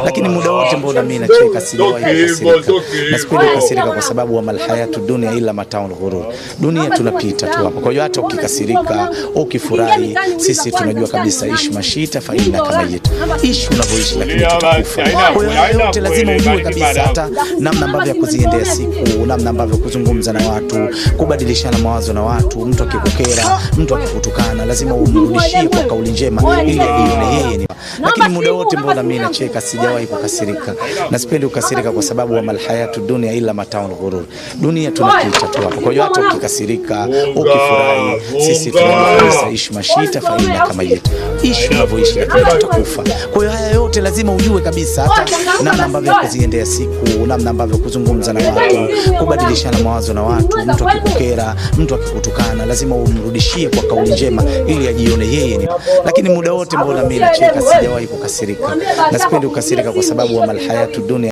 lakini muda wote mbona mimi nacheka, sijawahi kukasirika. Na sipendi kukasirika kwa sababu wa malhayatu dunia ila mataul ghurur. Dunia tunapita tu hapa. Kwa hiyo hata ukikasirika, ukifurahi, sisi tunajua kabisa ishi mashita fa inna kama yetu. Ishi unavyoishi lakini tutakufa. Kwa hiyo yote lazima ujue kabisa, hata namna ambavyo ya kuziendea siku, namna ambavyo kuzungumza na watu, kubadilishana mawazo na watu. Mtu akikukera, mtu akikutukana, lazima umrudishie kwa kauli njema ili ajione yeye ni. Lakini muda wote mbona mimi nacheka, sijawahi kukasirika. Na sipendi kukasirika kwa sababu wa malhayatu dunia ila mataul ghurur. Dunia tunapita tu hapa. Kwa hiyo hata ukikasirika, ukifurahi, sisi tunajua kabisa ishi mashita fa inna kama yetu. Ishi unavyoishi lakini tutakufa. Kwa hiyo haya yote lazima ujue kabisa, hata namna ambavyo kuziendea siku, namna ambavyo kuzungumza na watu, kubadilishana mawazo na watu. Mtu akikukera, mtu akikutukana, lazima umrudishie kwa kauli njema ili ajione yeye ni. Lakini muda wote mbona mimi nacheka, sijawahi kukasirika. Na sipendi kukasirika kwa sababu wa malhayatu dunia